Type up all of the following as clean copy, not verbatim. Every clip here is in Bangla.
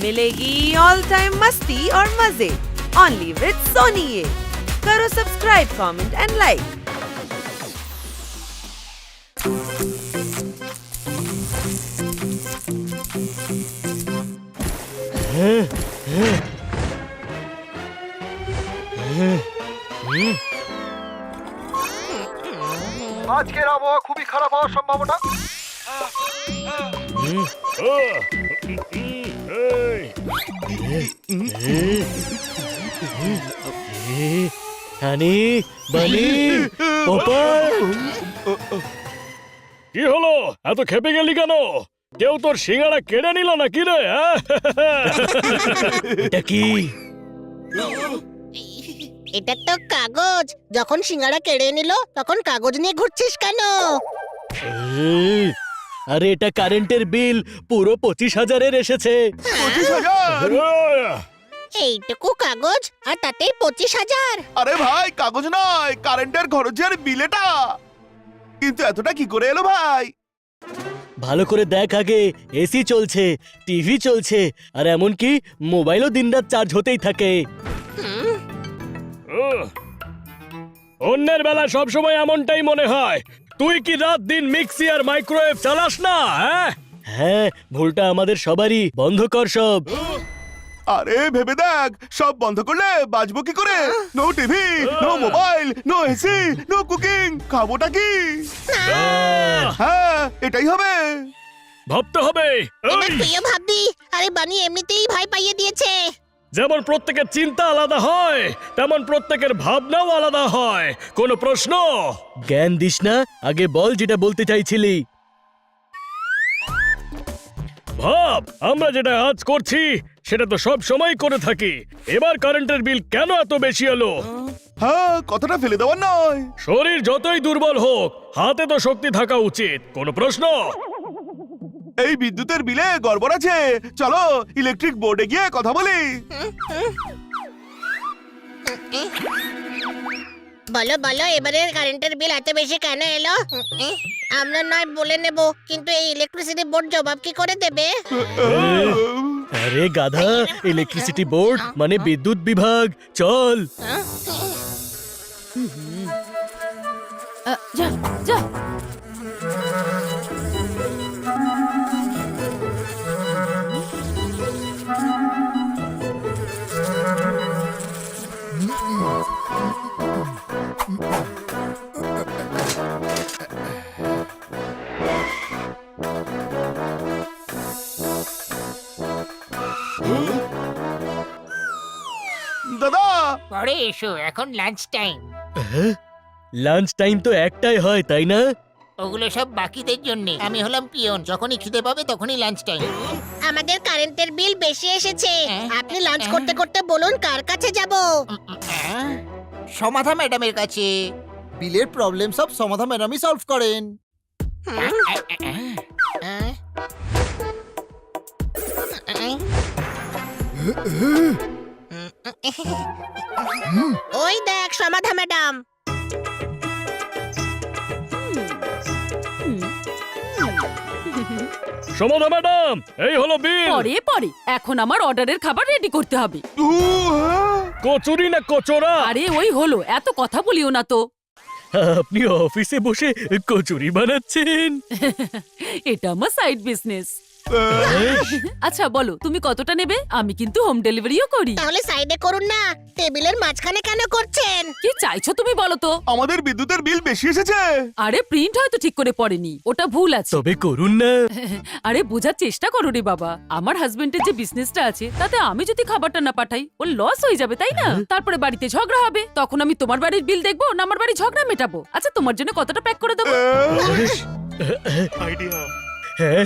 मिलेगी ऑल टाइम मस्ती और मजे ओनली विद सोनी ये। करो सब्सक्राइब, कमेंट एंड लाइक। আজকের আবহাওয়া খুবই খারাপ হওয়ার সম্ভাবনা। হানি বানি পপাই কি হলো? এত খেপে গেলি কেন? কেউ তোর সিঙ্গারা কেড়ে নিল না কি রে? এটা কি? এটা তো কাগজ। যখন সিঙ্গারা কেড়ে নিল তখন কাগজ নিয়ে ঘুরছিস কেন? আরে এটা কারেন্টের বিল পুরো 25,000-এর এসেছে। 25,000? এইটুকু কাগজ আর তাতেই 25,000? আরে ভাই, কাগজ নয়, কারেন্টের খরচের বিল এটা। কিন্তু এতটা কি করে এলো ভাই? ভালো করে দেখ আগে, এসি চলছে, টিভি চলছে, আর এমনকি মোবাইলও দিনরাত চার্জ হতেই থাকে। অন্যের বেলা সবসময় এমনটাই মনে হয়। তুই কি রাত দিন মিক্সি আর মাইক্রোওয়েভ চালাস না? হ্যাঁ, ভুলটা আমাদের সবারই। বন্ধ কর সব। আরে ভেবে দেখ, সব বন্ধ করলে বাঁচবো কি করে? No TV, no mobile, no AC, no cooking. খাবোটা কি? হ্যাঁ, এটাই হবে। ভাবতে হবে। এবার তুইও ভাববি। আরে বানি এমনিতেই ভয় পাইয়ে দিয়েছে। যেমন প্রত্যেকের চিন্তা আলাদা হয়, তেমন প্রত্যেকের ভাবনাও আলাদা হয়। কোনো প্রশ্ন? জ্ঞান দিস না, আগে বল যেটা বলতে চাইছিলি। ভাব, আমরা যেটা আজ করছি সেটা তো সব সময় করে থাকি। এবার কারেন্টের বিল কেন এত বেশি এলো? হ্যাঁ, কথাটা ফেলে দেওয়ার নয়। শরীর যতই দুর্বল হোক, হাতে তো শক্তি থাকা উচিত। কোনো প্রশ্ন? এই বিদ্যুতের বিলে গড়বড় আছে। চলো ইলেকট্রিক বোর্ডে গিয়ে কথা বলি। বলো বলো, এবারে কারেন্টের বিল এত বেশি কেন এলো? আমরা নয় বলে নেব, কিন্তু এই ইলেকট্রিসিটি বোর্ড জবাব কি করে দেবে? আরে গাধা, ইলেকট্রিসিটি বোর্ড মানে বিদ্যুৎ বিভাগ। চল। যা যা। দাদা, পরে এসো, এখন লাঞ্চ টাইম। লাঞ্চ টাইম তো একটাই হয়, তাই না? ওগুলো সব বাকিদের জন্য। আমি হলাম পিয়ন, যখনই খিদে পাবে তখনই লাঞ্চ টাইম। আমাদের কারেন্টের বিল বেশি এসেছে। আপনি লাঞ্চ করতে করতে বলুন কার কাছে যাব? সমাধা ম্যাডামের কাছে। বিলের প্রবলেম সব সমাধা ম্যাডামই সলভ করেন। ওই দেখ সমাধা ম্যাডাম। সমাধা ম্যাডাম, এই হলো বিল। পরে পরে, এখন আমার অর্ডারের খাবার রেডি করতে হবে। কচুরি না কচোরা? আরে ওই হলো, এত কথা বলিও না তো। আপনি অফিসে বসে কচুরি বানাচ্ছেন? এটা আমার সাইড বিজনেস। আচ্ছা বলো, তুমি কতটা নেবে? আমি কিন্তু হোম ডেলিভারিও করি। তাহলে সাইডে করুন না, টেবিলের মাঝখানে কেন করছেন? কি চাইছো তুমি বলো তো? আমাদের বিদ্যুতের বিল বেশি এসেছে। আরে প্রিন্ট হয়তো ঠিক করে পড়েনি, ওটা ভুল আছে। তবে করুন না। আরে বোঝার চেষ্টা করো রে বাবা। আমার হাজবেন্ডের যে বিজনেসটা আছে, তাতে আমি যদি খাবারটা না পাঠাই ওর লস হয়ে যাবে, তাই না? তারপরে বাড়িতে ঝগড়া হবে, তখন আমি তোমার বাড়ির বিল দেখবো না আমার বাড়ির ঝগড়া মেটাবো? আচ্ছা তোমার জন্য কতটা প্যাক করে দেবো? হ্যাঁ,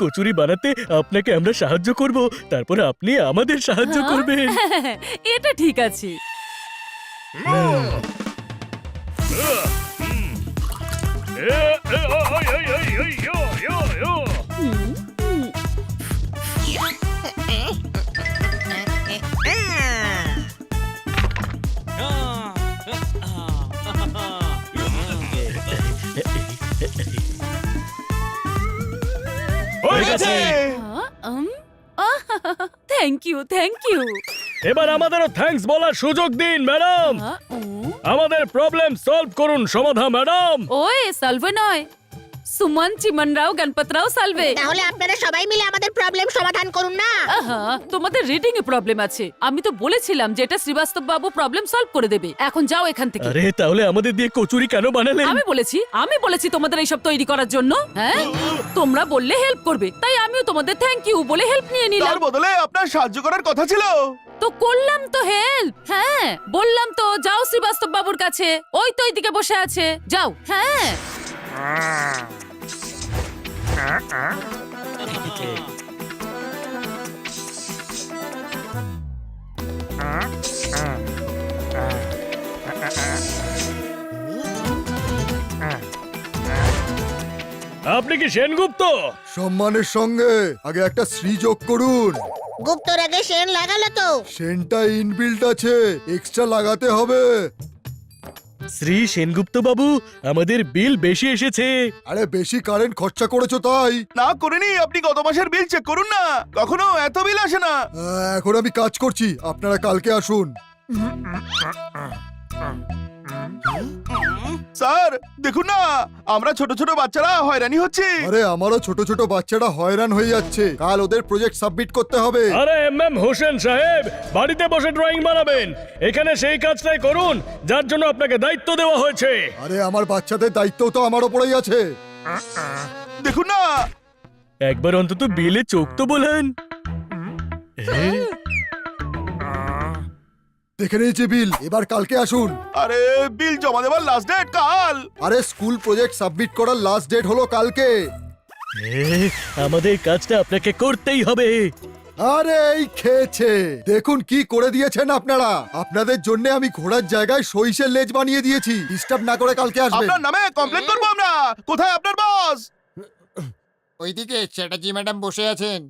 কচুরি বানাতে আপনাকে আমরা সাহায্য করব, তারপর আপনি আমাদের সাহায্য করবেন। এটা ঠিক আছে। হয়ে গেছে। থ্যাংক ইউ থ্যাংক ইউ এবার আমাদেরও থ্যাঙ্কস বলার সুযোগ দিন ম্যাডাম। আমাদের প্রবলেম সলভ করুন সমাধা ম্যাডাম। ওয়ে সালভে নয়, সুমন চিমনরাও গণপতরাও সালভে। তাহলে আপনারা সবাই মিলে আমাদের প্রবলেম সমাধান করুন না। আহা, তোমাদের রিডিং এ প্রবলেম আছে। আমি তো বলেছিলাম যে এটা শ্রীবাস্তব বাবু প্রবলেম সলভ করে দেবে। এখন যাও এখান থেকে। আরে তাহলে আমাদের দিয়ে কচুরি কেন বানালেন? আমি বলেছি তোমাদের এইসব তৈরি করার জন্য। হ্যাঁ, তোমরা বললে হেল্প করবে, তাই আমিও তোমাদের থ্যাংক ইউ বলে হেল্প নিয়ে নিলাম। তার বদলে আপনার সাহায্য করার কথা ছিল। তো করলাম তো হেল্প। হ্যাঁ, বললাম তো যাও শ্রীবাস্তব বাবুর কাছে, ওই তো ওইদিকে বসে আছে, যাও। হ্যাঁ, আপনি কি সেনগুপ্ত? সম্মানের সঙ্গে আগে একটা শ্রী যোগ করুন। গুপ্তর আগে সেন লাগালো তো। সেনটা ইনবিল্ট আছে, এক্সট্রা লাগাতে হবে। শ্রী সেনগুপ্ত বাবু, আমাদের বিল বেশি এসেছে। আরে বেশি কারেন্ট খরচা করেছো তাই। না করিনি, আপনি গত মাসের বিল চেক করুন না, কখনো এত বিল আসে না। এখন আমি কাজ করছি, আপনারা কালকে আসুন। স্যার দেখুন না, আমরা ছোট ছোট বাচ্চারা হয়রানি হচ্ছে। আরে আমারও ছোট ছোট বাচ্চারা হয়রান হয়ে যাচ্ছে, কাল ওদের প্রজেক্ট সাবমিট করতে হবে। আরে এম হোসেন সাহেব, বাড়িতে বসে ড্রয়িং বানাবেন, এখানে সেই কাজটাই করুন যার জন্য আপনাকে দায়িত্ব দেওয়া হয়েছে। আরে আমার বাচ্চাদের দায়িত্ব তো আমার ওপরেই আছে। দেখুন না, একবার অন্তত বিলে চোখ তো বলেন। দেখে নিয়েছি বিল, এবার কালকে আসুন। আরে বিল জমা দেওয়ার লাস্ট ডেট কাল। আরে স্কুল প্রজেক্ট সাবমিট করার লাস্ট ডেট হলো কালকে। আমাদের কাজটা আপনাকে করতেই হবে। আরে এই খেয়েছে, দেখুন কি করে দিয়েছেন আপনারা। আপনাদের জন্য আমি ঘোড়ার জায়গায় সইষের লেজ বানিয়ে দিয়েছি। ডিস্টার্ব না করে কালকে আসবেন। আপনার নামে কমপ্লেন করবো আমরা। কোথায় আপনার বস? ওইদিকে চ্যাটার্জি ম্যাডাম বসে আছেন।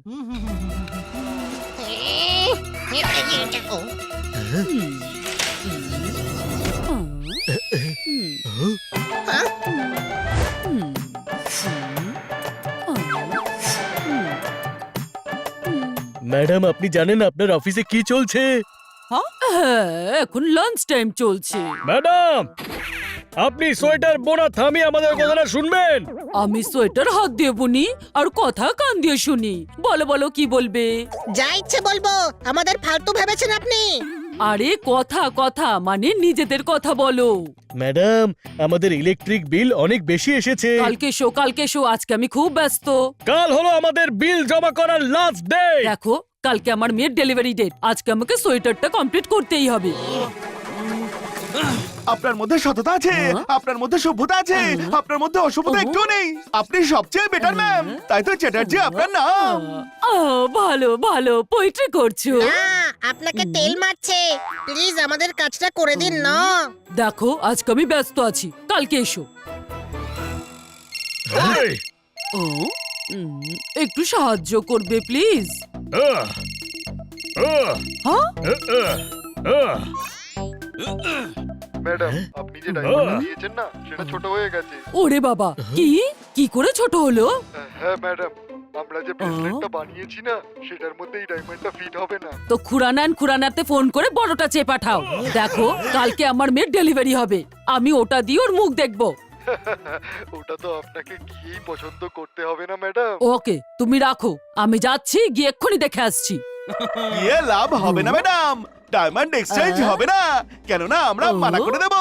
ম্যাডাম, আপনি জানেন আপনার অফিসে কি চলছে? হ্যাঁ, এখন লাঞ্চ টাইম চলছে। ম্যাডাম, আপনি সোয়েটার বোনা থামিয়ে আমাদের কথাটা শুনবেন। আমি সোয়েটার হাত দিয়ে বুনি আর কথা কান দিয়ে শুনি। বলো বলো কি বলবে? যা ইচ্ছে বলবো, আমাদের ফালতু ভেবেছেন আপনি। আরে কথা কথা মানে নিজেদের কথা বলো। ম্যাডাম, আমাদের ইলেকট্রিক বিল অনেক বেশি এসেছে। কালকে শো, আজকে আমি খুব ব্যস্ত। কাল হলো আমাদের বিল জমা করার লাস্ট ডে। দেখো, কালকে আমার মেয়ের ডেলিভারি ডেট, আজকে আমাকে সোয়েটারটা কমপ্লিট করতেই হবে। আপনার মধ্যে সততা আছে, আপনার মধ্যে সভ্যতা আছে, আপনার মধ্যে অসভ্যতা একটু নেই। আপনি সবচেয়ে বেটার ম্যাম, তাই তো চ্যাটার্জি আপনার নাম। ভালো ভালো পোয়েট্রি করছো। না, আপনাকে তেল মারছে। প্লিজ আমাদের কাজটা করে দিন না। দেখো, আজকে আমি ব্যস্ত আছি, কালকে এসো। এই, একটু সাহায্য করবে প্লিজ? আহ, আহ, হ্যাঁ, আহ, ম্যাডাম, আপনি যে ডায়মন্ডটা দিয়েছেন না, সেটা ছোট হয়ে গেছে। ওরে বাবা, কি করে ছোট হলো? হ্যাঁ ম্যাডাম, আমরা যে ব্রেসলেটটা বানিয়েছি না, সেটার মধ্যে এই ডায়মন্ডটা ফিট হবে না। তো খুরানাতে ফোন করে বড়টা চেয়ে পাঠাও। দেখো, কালকে আমার মেয়ের ডেলিভারি হবে, আমি ওটা দিয়ে ওর মুখ দেখবো। ওটা তো আপনাকে গিয়েই পছন্দ করতে হবে না ম্যাডাম। ওকে, তুমি রাখো, আমি যাচ্ছি, গিয়ে এক্ষুনি দেখে আসছি। ইয়ে লাভ হবে না ম্যাডাম, ডায়মন্ড এক্সচেঞ্জ হবে না, কেননা আমরা মানা করে দেব।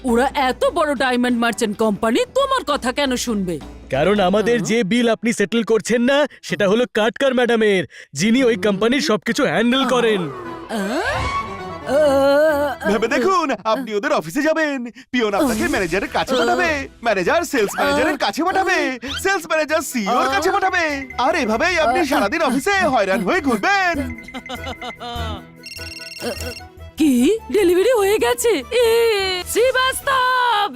ওরা এত বড় ডায়মন্ড মার্চেন্ট কোম্পানি, তোমার কথা কেন শুনবে? কারণ আমাদের যে বিল আপনি সেটেল করছেন না, সেটা হলো কাটকার ম্যাডামের, যিনি ওই কোম্পানির সবকিছু হ্যান্ডেল করেন। ভেবে দেখুন, আপনি ওদের অফিসে যাবেন, পিয়ন আপনাকে ম্যানেজারের কাছে পাঠাবে, ম্যানেজার সেলস ম্যানেজারের কাছে পাঠাবে, সেলস ম্যানেজার সিইওর কাছে পাঠাবে, আর এভাবেই আপনি সারাদিন অফিসে হয়রান হয়ে ঘুরবেন। কি ডেলিভারি হয়ে গেছে? শ্রীবাস্তব,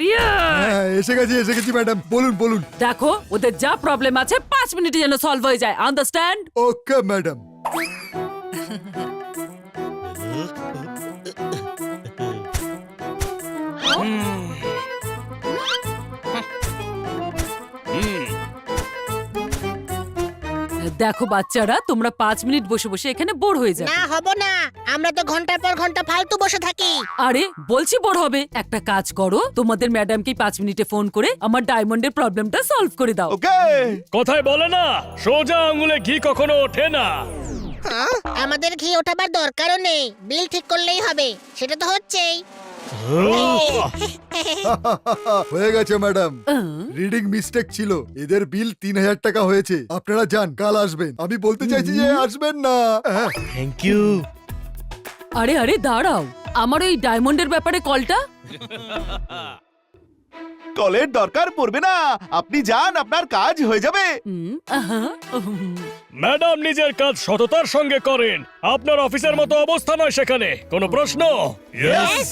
হ্যাঁ, এসে গেছি ম্যাডাম, বলুন। দেখো, ওদের যা প্রবলেম আছে 5 মিনিটে যেন সলভ হয়ে যায়, আন্ডারস্ট্যান্ড? Okay madam. দেখো বাচ্চারা, তোমরা 5 মিনিট বসে বসে এখানে বোর হয়ে যাবে। না হব না, আমরা তো ঘন্টার পর ঘন্টা ফালতু বসে থাকি। আরে বলছি বোর হবে, একটা কাজ করো, তোমাদের ম্যাডামকে 5 মিনিটে ফোন করে আমার ডায়মন্ডের প্রবলেমটা সলভ করে দাও। ওকে কথায় বলে না, সোজা আঙুলে ঘি কখনো ওঠে না। হ্যাঁ? আমাদের ঘি ওঠাবার দরকারও নেই, বিল ঠিক করলেই হবে, সেটা তো হচ্ছেই। হয়ে গেছে ম্যাডাম, রিডিং মিস্টেক ছিল, এদের বিল 3000 টাকা হয়েছে। আপনারা যান, কাল আসবেন। আমি বলতে চাইছি যে আসবেন না। Thank you. আরে আরে দাঁড়াও, আমার ওই ডায়মন্ডের ব্যাপারে কলটা। কলের দরকার পড়বে না, আপনি যান, আপনার কাজ হয়ে যাবে। ম্যাডাম নিজের কাজ সততার সঙ্গে করেন, আপনার অফিসের মতো অবস্থা নয় সেখানে। কোনো প্রশ্ন? Yes!